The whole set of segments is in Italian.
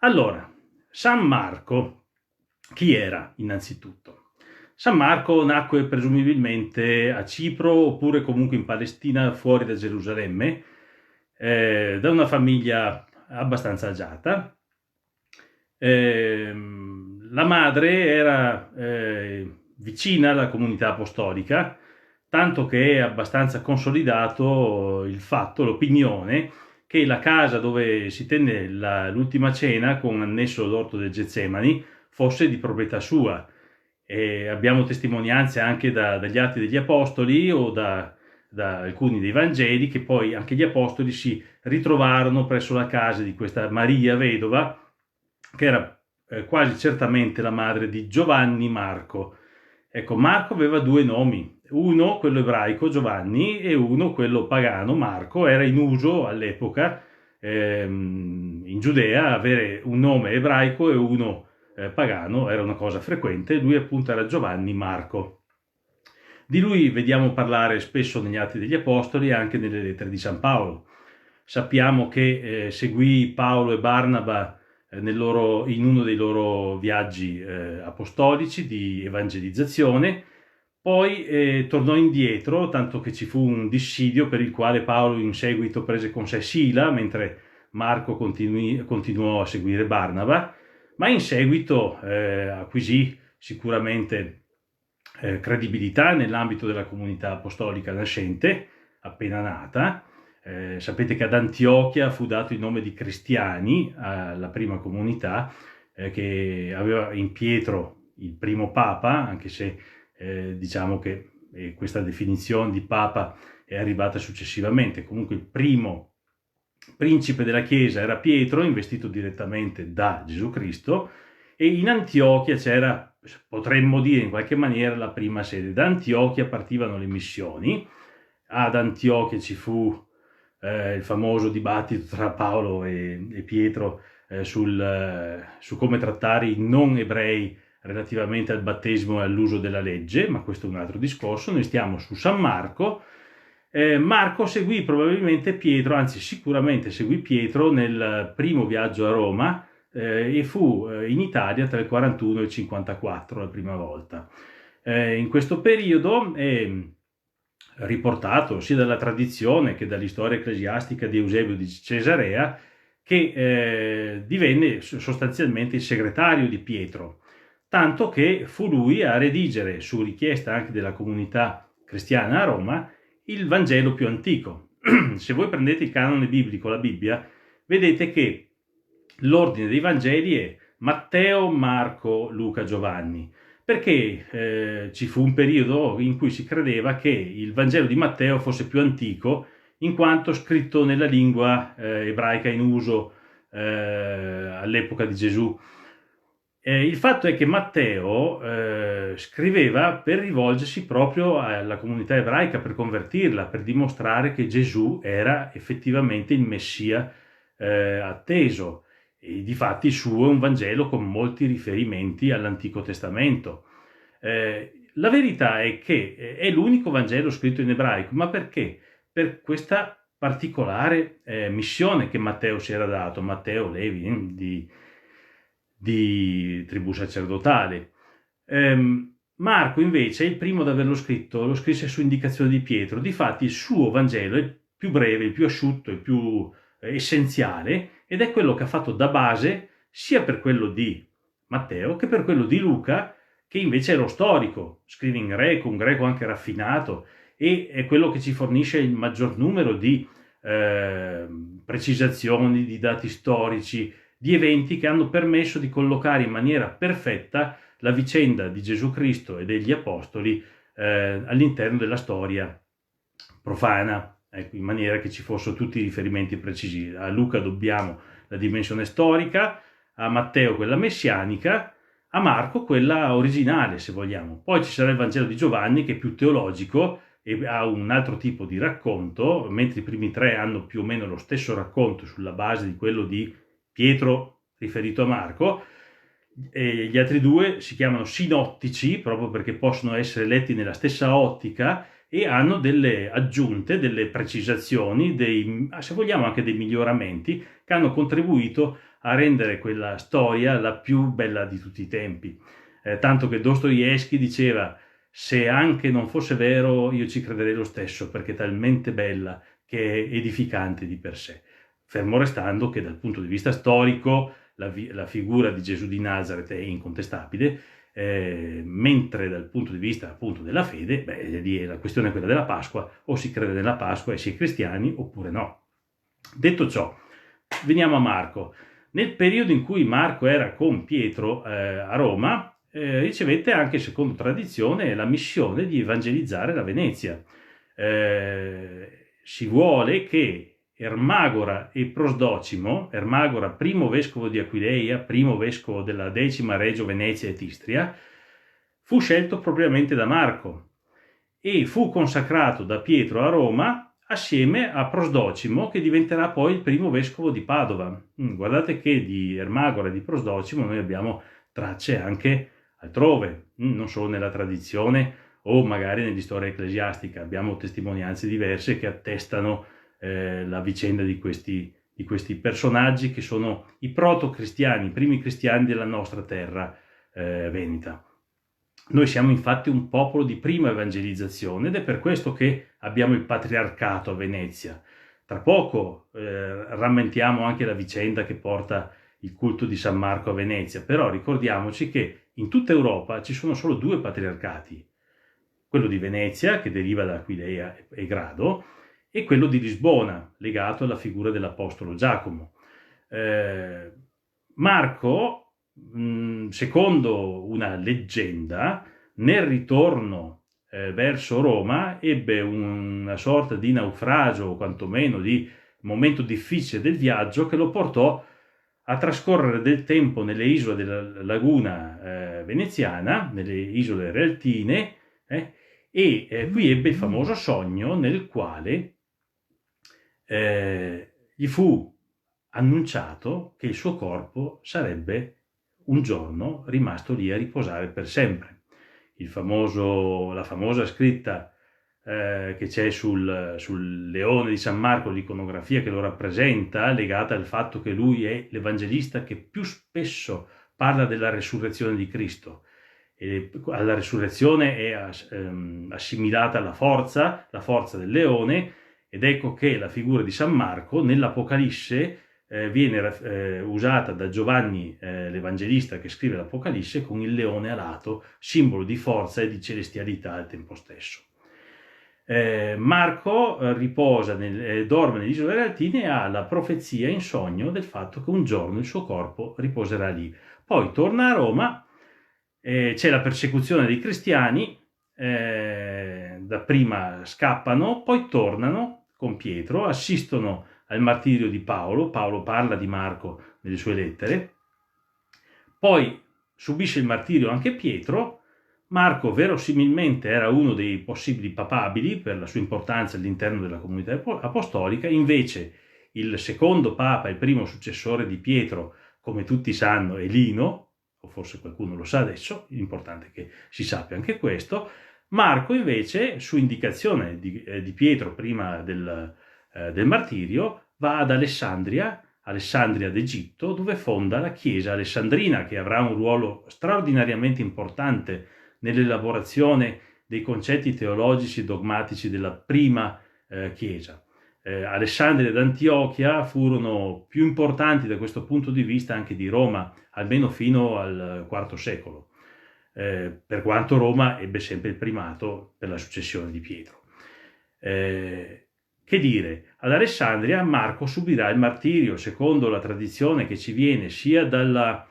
Allora, San Marco, chi era innanzitutto? San Marco nacque presumibilmente a Cipro oppure comunque in Palestina fuori da Gerusalemme, da una famiglia abbastanza agiata. La madre era vicina alla comunità apostolica, tanto che è abbastanza consolidato il fatto, l'opinione, che la casa dove si tenne l'ultima cena con annesso l'orto del Getsemani fosse di proprietà sua. E abbiamo testimonianze anche dagli Atti degli Apostoli o da alcuni dei Vangeli che poi anche gli Apostoli si ritrovarono presso la casa di questa Maria vedova, che era quasi certamente la madre di Giovanni Marco. Ecco, Marco aveva due nomi, uno quello ebraico Giovanni e uno quello pagano Marco. Era in uso all'epoca in Giudea avere un nome ebraico e uno pagano, era una cosa frequente. Lui appunto era Giovanni Marco. Di lui vediamo parlare spesso negli Atti degli Apostoli e anche nelle lettere di San Paolo. Sappiamo che seguì Paolo e Barnaba in uno dei loro viaggi apostolici di evangelizzazione, poi tornò indietro, tanto che ci fu un dissidio per il quale Paolo in seguito prese con sé Sila, mentre Marco continuò a seguire Barnaba, ma in seguito acquisì sicuramente credibilità nell'ambito della comunità apostolica nascente, appena nata. Sapete che ad Antiochia fu dato il nome di cristiani alla prima comunità, che aveva in Pietro il primo papa, anche se diciamo che questa definizione di papa è arrivata successivamente. Comunque il primo principe della Chiesa era Pietro, investito direttamente da Gesù Cristo, e in Antiochia c'era, potremmo dire in qualche maniera, la prima sede. Da Antiochia partivano le missioni. Ad Antiochia ci fu il famoso dibattito tra Paolo e Pietro su come trattare i non ebrei relativamente al battesimo e all'uso della legge, ma questo è un altro discorso. Noi stiamo su San Marco. Marco seguì probabilmente Pietro, anzi sicuramente seguì Pietro nel primo viaggio a Roma, e fu in Italia tra il 41 e il 54 la prima volta. In questo periodo è riportato sia dalla tradizione che dall'istoria ecclesiastica di Eusebio di Cesarea, che divenne sostanzialmente il segretario di Pietro, tanto che fu lui a redigere, su richiesta anche della comunità cristiana a Roma, il Vangelo più antico. Se voi prendete il canone biblico, la Bibbia, vedete che l'ordine dei Vangeli è Matteo, Marco, Luca, Giovanni, perché ci fu un periodo in cui si credeva che il Vangelo di Matteo fosse più antico, in quanto scritto nella lingua ebraica in uso all'epoca di Gesù. Il fatto è che Matteo scriveva per rivolgersi proprio alla comunità ebraica, per convertirla, per dimostrare che Gesù era effettivamente il Messia atteso. E difatti il suo è un Vangelo con molti riferimenti all'Antico Testamento. La verità è che è l'unico Vangelo scritto in ebraico, ma perché? Per questa particolare missione che Matteo si era dato, Matteo Levi, di tribù sacerdotale. Marco invece è il primo ad averlo scritto, lo scrisse su indicazione di Pietro. Difatti il suo Vangelo è il più breve, il più asciutto, il più essenziale, ed è quello che ha fatto da base sia per quello di Matteo che per quello di Luca, che invece è lo storico, scrive in greco, un greco anche raffinato, e è quello che ci fornisce il maggior numero di precisazioni, di dati storici, di eventi che hanno permesso di collocare in maniera perfetta la vicenda di Gesù Cristo e degli Apostoli all'interno della storia profana, ecco, in maniera che ci fossero tutti i riferimenti precisi. A Luca dobbiamo la dimensione storica, a Matteo quella messianica, a Marco quella originale, se vogliamo. Poi ci sarà il Vangelo di Giovanni, che è più teologico e ha un altro tipo di racconto, mentre i primi tre hanno più o meno lo stesso racconto sulla base di quello di Pietro riferito a Marco, e gli altri due si chiamano sinottici proprio perché possono essere letti nella stessa ottica e hanno delle aggiunte, delle precisazioni, se vogliamo anche dei miglioramenti che hanno contribuito a rendere quella storia la più bella di tutti i tempi. Tanto che Dostoevskij diceva: se anche non fosse vero, io ci crederei lo stesso, perché è talmente bella che è edificante di per sé. Fermo restando che dal punto di vista storico la figura di Gesù di Nazareth è incontestabile, mentre dal punto di vista appunto della fede, lì la questione è quella della Pasqua: o si crede nella Pasqua e si è cristiani oppure no. Detto ciò, veniamo a Marco. Nel periodo in cui Marco era con Pietro a Roma, ricevette anche, secondo tradizione, la missione di evangelizzare la Venezia. Si vuole che Ermagora e Prosdocimo, Ermagora primo vescovo di Aquileia, primo vescovo della 10ª Regio Venezia et Istria, fu scelto propriamente da Marco e fu consacrato da Pietro a Roma assieme a Prosdocimo, che diventerà poi il primo vescovo di Padova. Guardate che di Ermagora e di Prosdocimo noi abbiamo tracce anche altrove, non solo nella tradizione o magari nell'istoria ecclesiastica. Abbiamo testimonianze diverse che attestano la vicenda di questi personaggi che sono i proto-cristiani, i primi cristiani della nostra terra veneta. Noi siamo infatti un popolo di prima evangelizzazione ed è per questo che abbiamo il patriarcato a Venezia. Tra poco rammentiamo anche la vicenda che porta il culto di San Marco a Venezia, però ricordiamoci che in tutta Europa ci sono solo 2 patriarcati: quello di Venezia, che deriva da Aquileia e Grado, e quello di Lisbona, legato alla figura dell'apostolo Giacomo. Marco, secondo una leggenda, nel ritorno verso Roma ebbe una sorta di naufragio, o quantomeno di momento difficile del viaggio, che lo portò a trascorrere del tempo nelle isole della laguna veneziana, nelle isole Realtine, e qui ebbe il famoso sogno nel quale gli fu annunciato che il suo corpo sarebbe un giorno rimasto lì a riposare per sempre. La famosa scritta che c'è sul leone di San Marco, l'iconografia che lo rappresenta, legata al fatto che lui è l'evangelista che più spesso parla della resurrezione di Cristo. E alla resurrezione è assimilata la forza del leone, ed ecco che la figura di San Marco nell'Apocalisse viene usata da Giovanni l'Evangelista, che scrive l'Apocalisse, con il leone alato, simbolo di forza e di celestialità al tempo stesso. Marco riposa dorme nelle isole Realtine e ha la profezia in sogno del fatto che un giorno il suo corpo riposerà lì. Poi torna a Roma, c'è la persecuzione dei cristiani, dapprima scappano, poi tornano con Pietro, assistono al martirio di Paolo. Paolo parla di Marco nelle sue lettere, poi subisce il martirio anche Pietro. Marco verosimilmente era uno dei possibili papabili per la sua importanza all'interno della comunità apostolica. Invece il secondo papa, il primo successore di Pietro, come tutti sanno, è Lino, o forse qualcuno lo sa adesso, l'importante è che si sappia anche questo. Marco invece, su indicazione di Pietro prima del martirio, va ad Alessandria d'Egitto, dove fonda la chiesa alessandrina, che avrà un ruolo straordinariamente importante nell'elaborazione dei concetti teologici e dogmatici della prima chiesa. Alessandria ed Antiochia furono più importanti da questo punto di vista anche di Roma, almeno fino al IV secolo, per quanto Roma ebbe sempre il primato per la successione di Pietro. Che dire, ad Alessandria Marco subirà il martirio, secondo la tradizione che ci viene sia dalla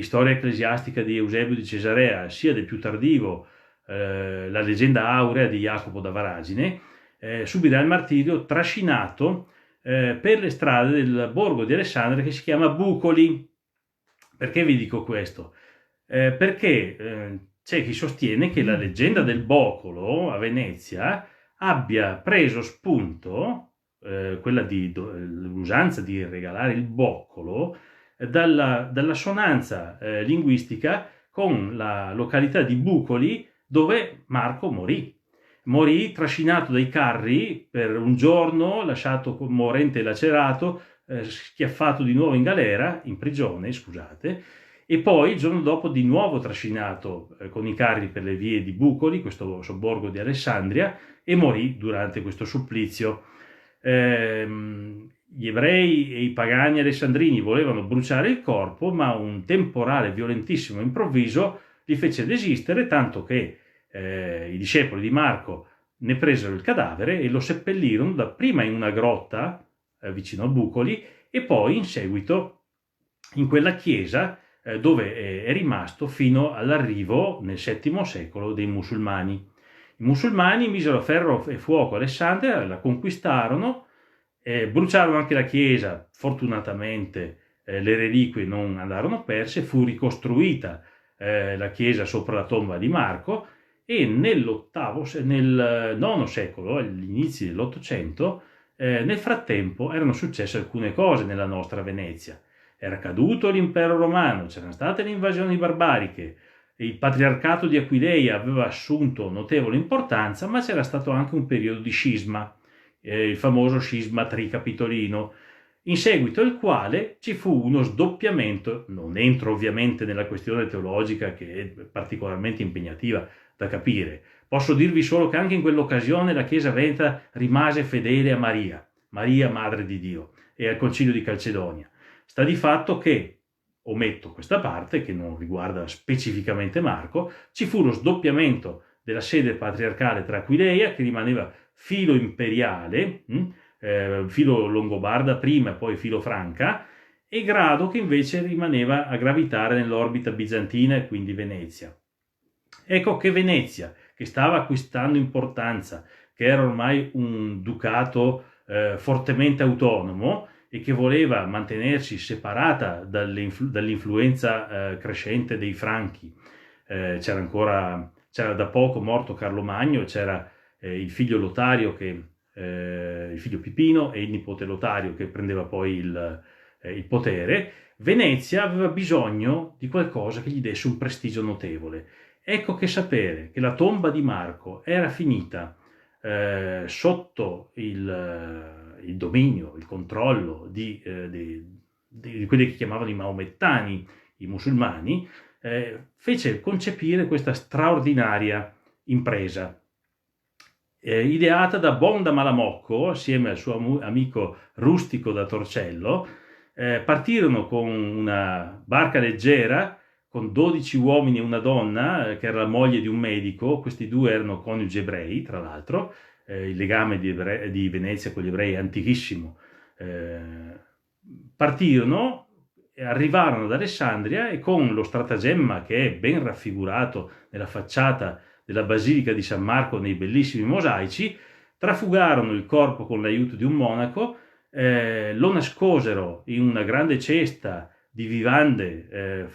storia ecclesiastica di Eusebio di Cesarea, sia del più tardivo la leggenda aurea di Jacopo da Varagine. Subirà il martirio trascinato per le strade del borgo di Alessandria, che si chiama Bucoli. Perché vi dico questo? Perché c'è chi sostiene che la leggenda del boccolo a Venezia abbia preso spunto, l'usanza di regalare il boccolo, dalla sonanza linguistica con la località di Bucoli, dove Marco morì. Morì trascinato dai carri per un giorno, lasciato morente e lacerato, schiaffato di nuovo in galera, in prigione, scusate, e poi il giorno dopo di nuovo trascinato con i carri per le vie di Bucoli, questo sobborgo di Alessandria, e morì durante questo supplizio. Gli ebrei e i pagani alessandrini volevano bruciare il corpo, ma un temporale violentissimo e improvviso li fece desistere, tanto che i discepoli di Marco ne presero il cadavere e lo seppellirono dapprima in una grotta vicino a Bucoli e poi in seguito in quella chiesa dove è rimasto fino all'arrivo nel VII secolo dei musulmani. I musulmani misero a ferro e fuoco Alessandria, la conquistarono, bruciarono anche la chiesa, fortunatamente le reliquie non andarono perse, fu ricostruita la chiesa sopra la tomba di Marco e nel IX secolo, agli inizi dell'Ottocento, nel frattempo erano successe alcune cose nella nostra Venezia. Era caduto l'impero romano, c'erano state le invasioni barbariche, il patriarcato di Aquileia aveva assunto notevole importanza, ma c'era stato anche un periodo di scisma, il famoso scisma tricapitolino, in seguito al quale ci fu uno sdoppiamento. Non entro ovviamente nella questione teologica, che è particolarmente impegnativa da capire. Posso dirvi solo che anche in quell'occasione la Chiesa veneta rimase fedele a Maria, Madre di Dio, e al Concilio di Calcedonia. Sta di fatto che, ometto questa parte che non riguarda specificamente Marco, ci fu lo sdoppiamento della sede patriarcale tra Aquileia, che rimaneva filo imperiale, filo longobarda prima e poi filo franca, e Grado, che invece rimaneva a gravitare nell'orbita bizantina e quindi Venezia. Ecco che Venezia, che stava acquistando importanza, che era ormai un ducato fortemente autonomo e che voleva mantenersi separata dall'influenza crescente dei Franchi. C'era da poco morto Carlo Magno, c'era il figlio Lotario, il figlio Pipino, e il nipote Lotario che prendeva poi il potere. Venezia aveva bisogno di qualcosa che gli desse un prestigio notevole. Ecco che sapere che la tomba di Marco era finita sotto il dominio, il controllo di quelli che chiamavano i maomettani, i musulmani, fece concepire questa straordinaria impresa. Ideata da Bonda Malamocco assieme al suo amico Rustico da Torcello, partirono con una barca leggera con 12 uomini e una donna, che era la moglie di un medico. Questi due erano coniugi ebrei, tra l'altro. Il legame di Venezia con gli ebrei è antichissimo. Partirono, arrivarono ad Alessandria e con lo stratagemma che è ben raffigurato nella facciata della Basilica di San Marco nei bellissimi mosaici, trafugarono il corpo con l'aiuto di un monaco, lo nascosero in una grande cesta di vivande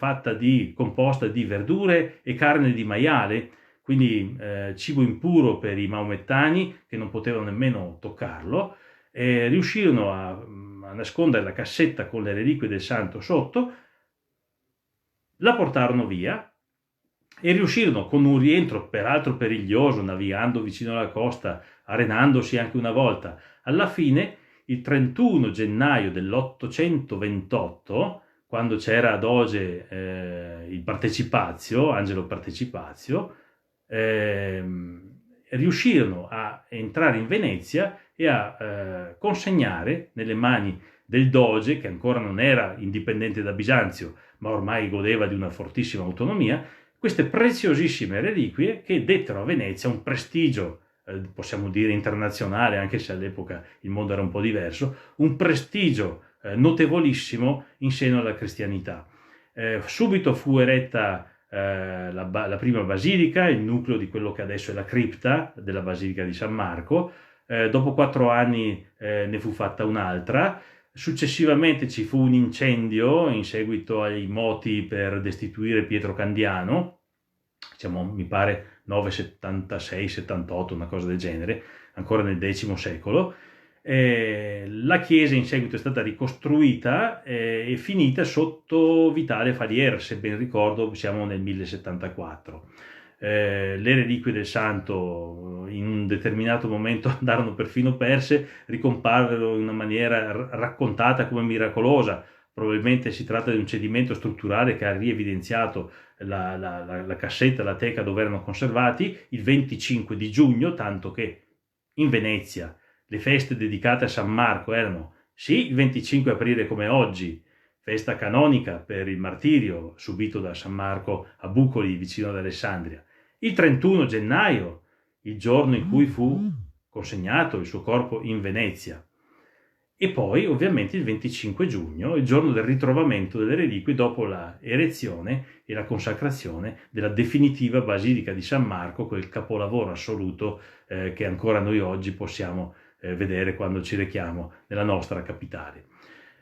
composta di verdure e carne di maiale, quindi cibo impuro per i maomettani che non potevano nemmeno toccarlo. Riuscirono a nascondere la cassetta con le reliquie del santo sotto, la portarono via e riuscirono, con un rientro peraltro periglioso, navigando vicino alla costa, arenandosi anche una volta, alla fine, il 31 gennaio dell'828, quando c'era ad Doge Angelo Partecipazio, riuscirono a entrare in Venezia e a consegnare nelle mani del Doge, che ancora non era indipendente da Bisanzio, ma ormai godeva di una fortissima autonomia, queste preziosissime reliquie che dettero a Venezia un prestigio, possiamo dire internazionale, anche se all'epoca il mondo era un po' diverso, un prestigio notevolissimo in seno alla cristianità. Subito fu eretta la prima basilica, il nucleo di quello che adesso è la cripta della Basilica di San Marco. Dopo 4 anni ne fu fatta un'altra. Successivamente ci fu un incendio in seguito ai moti per destituire Pietro Candiano, mi pare 976-78, una cosa del genere, ancora nel X secolo. La chiesa in seguito è stata ricostruita e finita sotto Vitale Falier, se ben ricordo siamo nel 1074. le reliquie del santo in un determinato momento andarono perfino perse, ricomparvero in una maniera raccontata come miracolosa. Probabilmente si tratta di un cedimento strutturale che ha rievidenziato la cassetta, la teca dove erano conservati il 25 di giugno, tanto che in Venezia le feste dedicate a San Marco erano sì il 25 aprile come oggi, festa canonica per il martirio subito da San Marco a Bucoli vicino ad Alessandria, il 31 gennaio, il giorno in cui fu consegnato il suo corpo in Venezia, e poi ovviamente il 25 giugno, il giorno del ritrovamento delle reliquie dopo la erezione e la consacrazione della definitiva Basilica di San Marco, quel capolavoro assoluto che ancora noi oggi possiamo vedere quando ci rechiamo nella nostra capitale.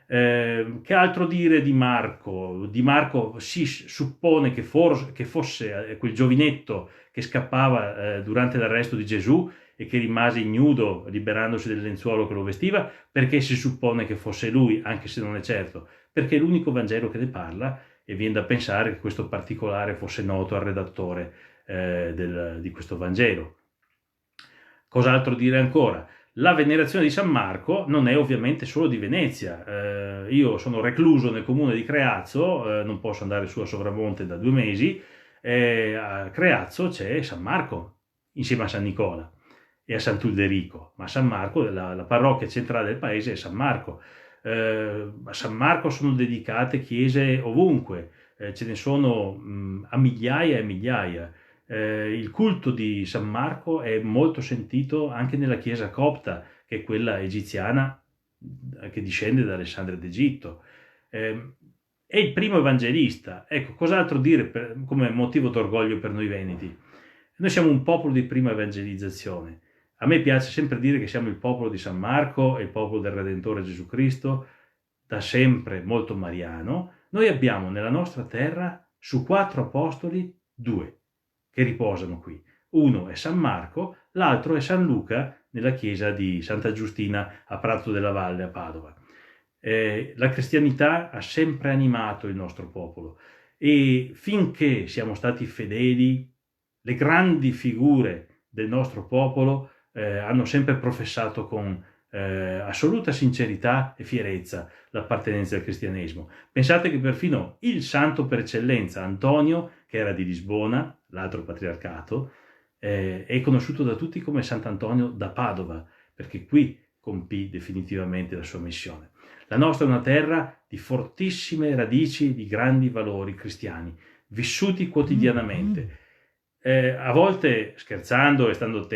Che altro dire di Marco? Di Marco si suppone che fosse quel giovinetto che scappava durante l'arresto di Gesù e che rimase ignudo liberandosi del lenzuolo che lo vestiva. Perché si suppone che fosse lui, anche se non è certo? Perché è l'unico Vangelo che ne parla e viene da pensare che questo particolare fosse noto al redattore di questo Vangelo. Cos'altro dire ancora? La venerazione di San Marco non è ovviamente solo di Venezia. Io sono recluso nel comune di Creazzo, non posso andare su a Sovramonte da 2 mesi. A Creazzo c'è San Marco insieme a San Nicola e a Sant'Ulderico, ma San Marco, la parrocchia centrale del paese è San Marco. A San Marco sono dedicate chiese ovunque, ce ne sono a migliaia e migliaia. Il culto di San Marco è molto sentito anche nella chiesa copta, che è quella egiziana che discende da Alessandria d'Egitto. È il primo evangelista. Ecco, cos'altro dire come motivo d'orgoglio per noi veneti? Noi siamo un popolo di prima evangelizzazione. A me piace sempre dire che siamo il popolo di San Marco e il popolo del Redentore Gesù Cristo, da sempre molto mariano. Noi abbiamo nella nostra terra su 4 apostoli 2 che riposano qui. Uno è San Marco, l'altro è San Luca nella chiesa di Santa Giustina a Prato della Valle a Padova. La cristianità ha sempre animato il nostro popolo e finché siamo stati fedeli, le grandi figure del nostro popolo hanno sempre professato con assoluta sincerità e fierezza l'appartenenza al cristianesimo. Pensate che perfino il santo per eccellenza, Antonio, che era di Lisbona, l'altro patriarcato, è conosciuto da tutti come Sant'Antonio da Padova, perché qui compì definitivamente la sua missione. La nostra è una terra di fortissime radici, di grandi valori cristiani, vissuti quotidianamente. A volte, scherzando e stando attenti,